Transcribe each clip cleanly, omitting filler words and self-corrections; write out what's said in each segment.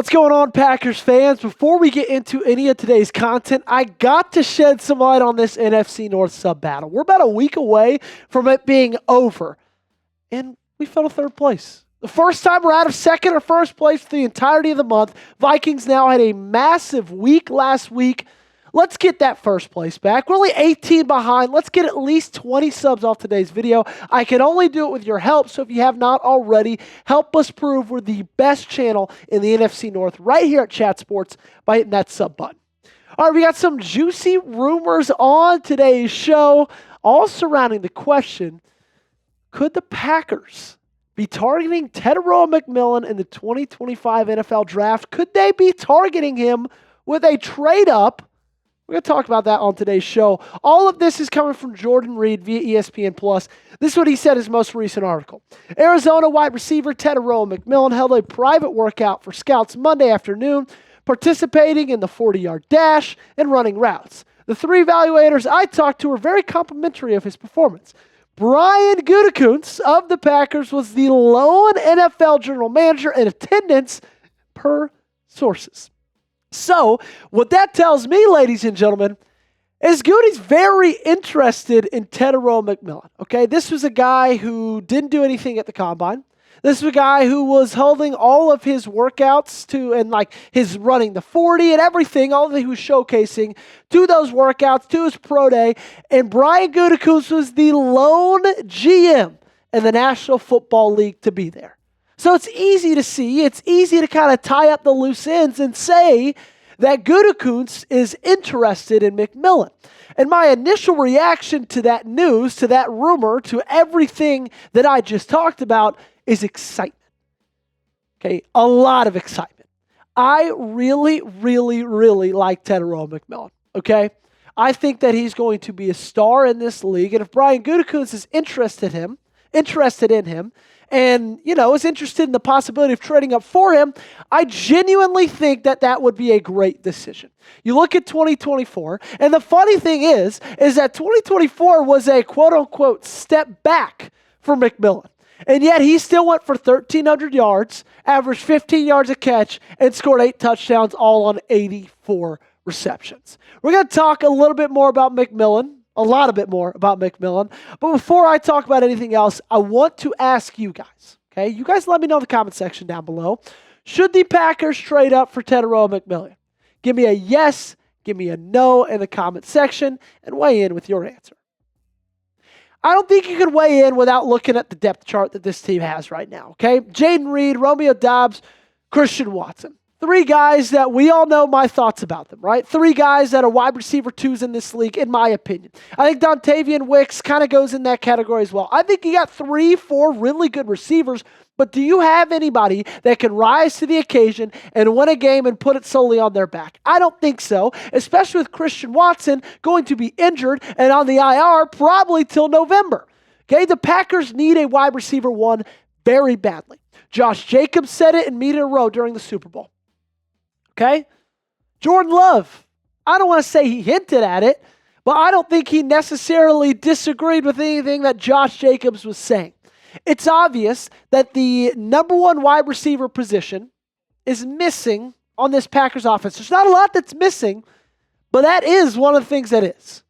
What's going on, Packers fans? Before we get into any of today's content, I got to shed some light on this NFC North sub-battle. We're about a week away from it being over, and we fell to third place. The first time we're out of second or first place for the entirety of the month. Vikings now had a massive week last week. Let's get that first place back. We're only 18 behind. Let's get at least 20 subs off today's video. I can only do it with your help, so if you have not already, help us prove we're the best channel in the NFC North right here at Chat Sports by hitting that sub button. All right, we got some juicy rumors on today's show, all surrounding the question, could the Packers be targeting Tetairoa McMillan in the 2025 NFL Draft? Could they be targeting him with a trade-up? We're going to talk about that on today's show. All of this is coming from Jordan Reid via ESPN+. This is what he said in his most recent article. Arizona wide receiver Tetairoa McMillan held a private workout for scouts Monday afternoon, participating in the 40-yard dash and running routes. The three evaluators I talked to were very complimentary of his performance. Brian Gutekunst of the Packers was the lone NFL general manager in attendance per sources. So, what that tells me, ladies and gentlemen, is Goody's very interested in Tetairoa McMillan. Okay, this was a guy who didn't do anything at the combine. This was a guy who was holding all of his workouts and his running the 40 and everything, all that he was showcasing to those workouts, to his pro day. And Brian Gutekunst was the lone GM in the National Football League to be there. So it's easy to see, it's easy to kind of tie up the loose ends and say that Gutekunst is interested in McMillan. And my initial reaction to that news, to that rumor, to everything that I just talked about is excitement. Okay, a lot of excitement. I really, really, really like Tetairoa McMillan, okay? I think that he's going to be a star in this league, and if Brian Gutekunst is interested in him, and, is interested in the possibility of trading up for him, I genuinely think that that would be a great decision. You look at 2024, and the funny thing is that 2024 was a quote-unquote step back for McMillan. And yet he still went for 1,300 yards, averaged 15 yards a catch, and scored 8 touchdowns, all on 84 receptions. We're going to talk a little bit more about McMillan. A lot bit more about McMillan. But before I talk about anything else, I want to ask you guys, okay? You guys let me know in the comment section down below. Should the Packers trade up for Tetairoa McMillan? Give me a yes, give me a no in the comment section, and weigh in with your answer. I don't think you can weigh in without looking at the depth chart that this team has right now, okay? Jayden Reid, Romeo, Doubs, Christian Watson. 3 guys that we all know my thoughts about them, right? 3 guys that are wide receiver 2s in this league, in my opinion. I think Dontavian Wicks kind of goes in that category as well. I think you got 3, 4 really good receivers, but do you have anybody that can rise to the occasion and win a game and put it solely on their back? I don't think so, especially with Christian Watson going to be injured and on the IR probably till November. Okay, the Packers need a wide receiver 1 very badly. Josh Jacobs said it in Meet in a Row during the Super Bowl. Okay? Jordan Love, I don't want to say he hinted at it, but I don't think he necessarily disagreed with anything that Josh Jacobs was saying. It's obvious that the number 1 wide receiver position is missing on this Packers offense. There's not a lot that's missing, but that is one of the things that is.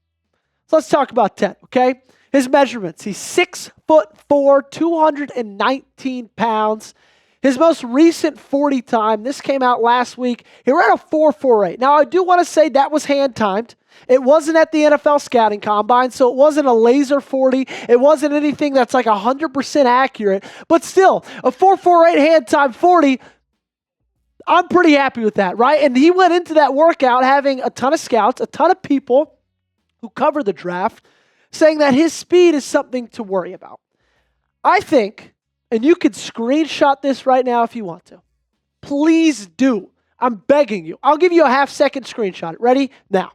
So let's talk about Ted, okay? His measurements, he's 6'4", 219 pounds. His most recent 40 time, this came out last week, he ran a 4.48. Now, I do want to say that was hand-timed. It wasn't at the NFL scouting combine, so it wasn't a laser 40. It wasn't anything that's like 100% accurate. But still, a 4.48 hand-timed 40, I'm pretty happy with that, right? And he went into that workout having a ton of scouts, a ton of people who cover the draft, saying that his speed is something to worry about. I think, and you could screenshot this right now if you want to. Please do. I'm begging you. I'll give you a half-second screenshot. Ready? Now.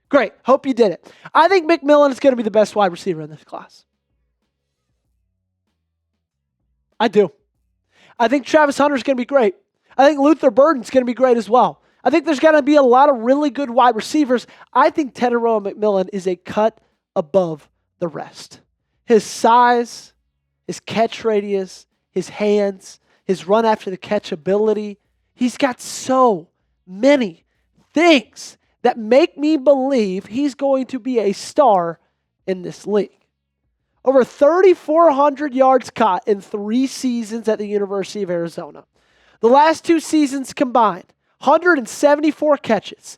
Great. Hope you did it. I think McMillan is going to be the best wide receiver in this class. I do. I think Travis Hunter is going to be great. I think Luther Burden's going to be great as well. I think there's going to be a lot of really good wide receivers. I think Tetairoa McMillan is a cut above the rest. His size, his catch radius, his hands, his run after the catch ability, He's got so many things that make me believe he's going to be a star in this league. Over 3,400 yards caught in 3 seasons at the University of Arizona. The last 2 seasons combined, 174 catches,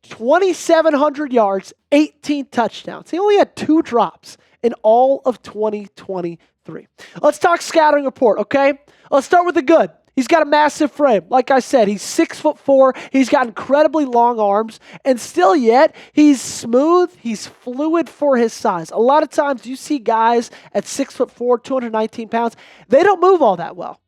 2,700 yards, 18 touchdowns. He only had 2 drops in all of 2023. Let's talk scouting report, okay? Let's start with the good. He's got a massive frame. Like I said, he's 6'4". He's got incredibly long arms, and still yet, he's smooth. He's fluid for his size. A lot of times you see guys at 6'4", 219 pounds, they don't move all that well.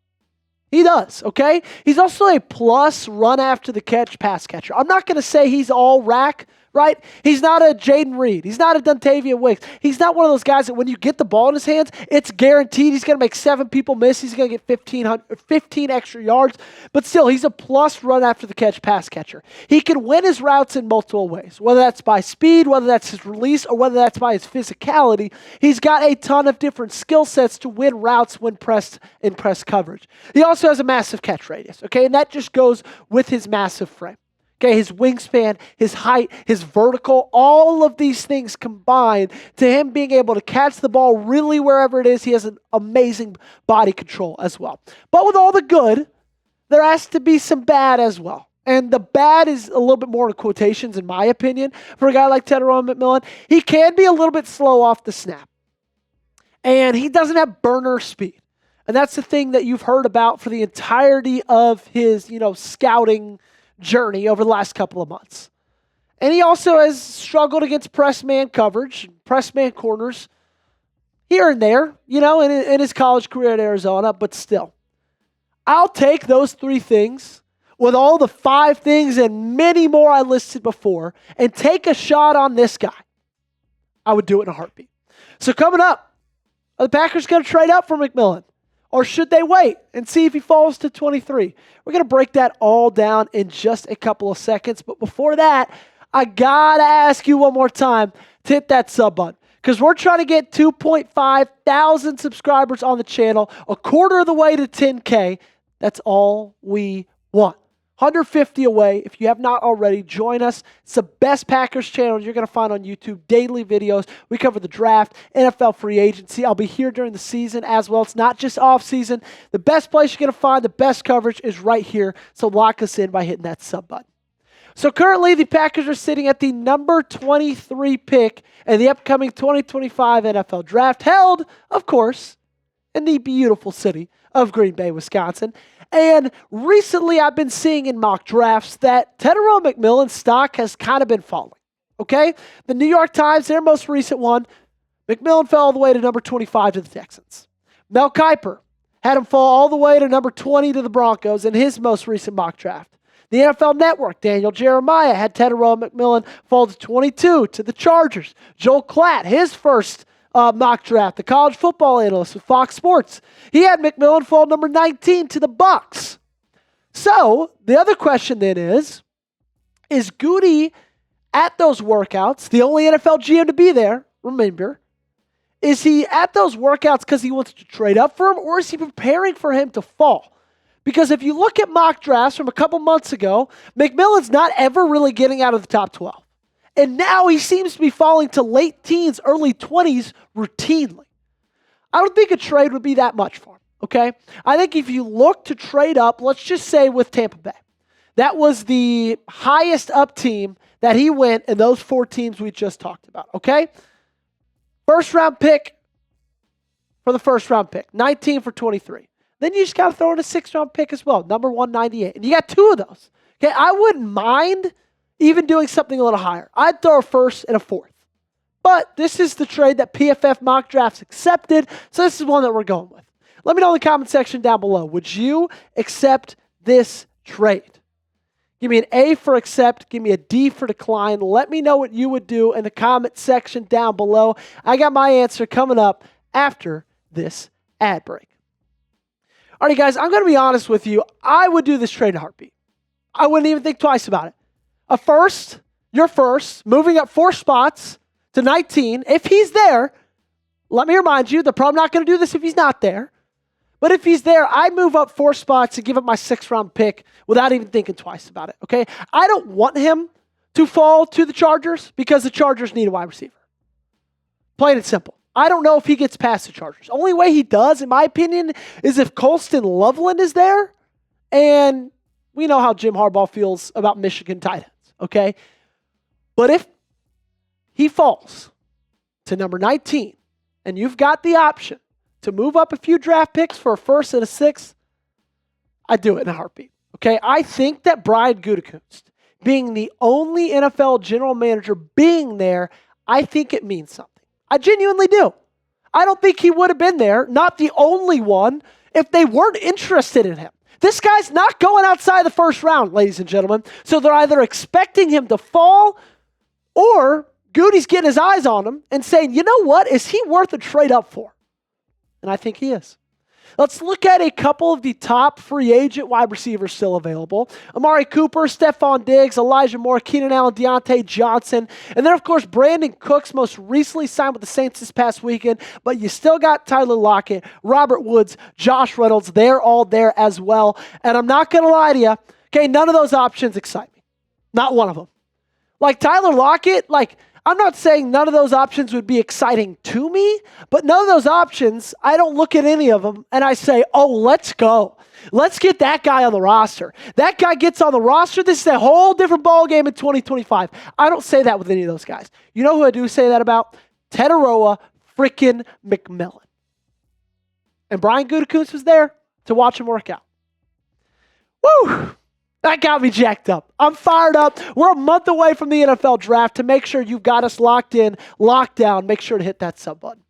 He does, okay? He's also a plus run after the catch pass catcher. I'm not going to say he's all rack, right? He's not a Jayden Reid. He's not a Dontavian Wicks. He's not one of those guys that when you get the ball in his hands, it's guaranteed he's going to make 7 people miss. He's going to get 15 extra yards. But still, he's a plus run after the catch pass catcher. He can win his routes in multiple ways, whether that's by speed, whether that's his release, or whether that's by his physicality. He's got a ton of different skill sets to win routes when pressed in press coverage. He also has a massive catch radius, okay? And that just goes with his massive frame. Okay, his wingspan, his height, his vertical, all of these things combined to him being able to catch the ball really wherever it is. He has an amazing body control as well. But with all the good, there has to be some bad as well. And the bad is a little bit more in quotations, in my opinion, for a guy like Tetairoa McMillan. He can be a little bit slow off the snap. And he doesn't have burner speed. And that's the thing that you've heard about for the entirety of his, scouting journey over the last couple of months. And he also has struggled against press man coverage, press man corners here and there, in his college career at Arizona, but still. I'll take those 3 things with all the 5 things and many more I listed before and take a shot on this guy. I would do it in a heartbeat. So coming up, are the Packers going to trade up for McMillan? Or should they wait and see if he falls to 23? We're going to break that all down in just a couple of seconds. But before that, I got to ask you one more time to hit that sub button. Because we're trying to get 2.5 thousand subscribers on the channel, a quarter of the way to 10K. That's all we want. 150 away. If you have not already, join us. It's the best Packers channel you're going to find on YouTube. Daily videos. We cover the draft, NFL free agency. I'll be here during the season as well. It's not just off season. The best place you're going to find the best coverage is right here. So lock us in by hitting that sub button. So currently the Packers are sitting at the number 23 pick in the upcoming 2025 NFL draft, held, of course, in the beautiful city of Green Bay, Wisconsin. And recently I've been seeing in mock drafts that Tetairoa McMillan's stock has kind of been falling, okay? The New York Times, their most recent one, McMillan fell all the way to number 25 to the Texans. Mel Kiper had him fall all the way to number 20 to the Broncos in his most recent mock draft. The NFL Network, Daniel Jeremiah, had Tetairoa McMillan fall to 22 to the Chargers. Joel Klatt, his first mock draft, the college football analyst with Fox Sports, he had McMillan fall number 19 to the Bucs. So the other question then is Goody at those workouts, the only NFL GM to be there, remember, is he at those workouts because he wants to trade up for him, or is he preparing for him to fall? Because if you look at mock drafts from a couple months ago, McMillan's not ever really getting out of the top 12. And now he seems to be falling to late teens, early 20s routinely. I don't think a trade would be that much for him, okay? I think if you look to trade up, let's just say with Tampa Bay, that was the highest up team that he went in those 4 teams we just talked about, okay? First round pick for the first round pick, 19 for 23. Then you just got to throw in a 6th round pick as well, number 198. And you got 2 of those, okay? I wouldn't mind even doing something a little higher. I'd throw a 1st and a 4th. But this is the trade that PFF mock drafts accepted, so this is one that we're going with. Let me know in the comment section down below. Would you accept this trade? Give me an A for accept. Give me a D for decline. Let me know what you would do in the comment section down below. I got my answer coming up after this ad break. All right, guys, I'm going to be honest with you. I would do this trade in a heartbeat. I wouldn't even think twice about it. A first, your first, moving up 4 spots to 19. If he's there, let me remind you, they're probably not going to do this if he's not there. But if he's there, I move up 4 spots and give up my 6th-round pick without even thinking twice about it, okay? I don't want him to fall to the Chargers because the Chargers need a wide receiver. Plain and simple. I don't know if he gets past the Chargers. Only way he does, in my opinion, is if Colston Loveland is there, and we know how Jim Harbaugh feels about Michigan tight ends, okay? But if he falls to number 19, and you've got the option to move up a few draft picks for a 1st and a 6th, I'd do it in a heartbeat, okay? I think that Brian Gutekunst, being the only NFL general manager being there, I think it means something. I genuinely do. I don't think he would have been there, not the only one, if they weren't interested in him. This guy's not going outside the 1st round, ladies and gentlemen. So they're either expecting him to fall or Goody's getting his eyes on him and saying, you know what? Is he worth a trade up for? And I think he is. Let's look at a couple of the top free agent wide receivers still available. Amari Cooper, Stephon Diggs, Elijah Moore, Keenan Allen, Deontay Johnson. And then, of course, Brandon Cooks most recently signed with the Saints this past weekend. But you still got Tyler Lockett, Robert Woods, Josh Reynolds. They're all there as well. And I'm not going to lie to you. Okay, none of those options excite me. Not one of them. Like Tyler Lockett, I'm not saying none of those options would be exciting to me, but none of those options, I don't look at any of them and I say, oh, let's go. Let's get that guy on the roster. That guy gets on the roster. This is a whole different ballgame in 2025. I don't say that with any of those guys. You know who I do say that about? Tetairoa freaking McMillan. And Brian Gutekunst was there to watch him work out. Woo! That got me jacked up. I'm fired up. We're a month away from the NFL draft. To make sure you've got us locked in, locked down, make sure to hit that sub button.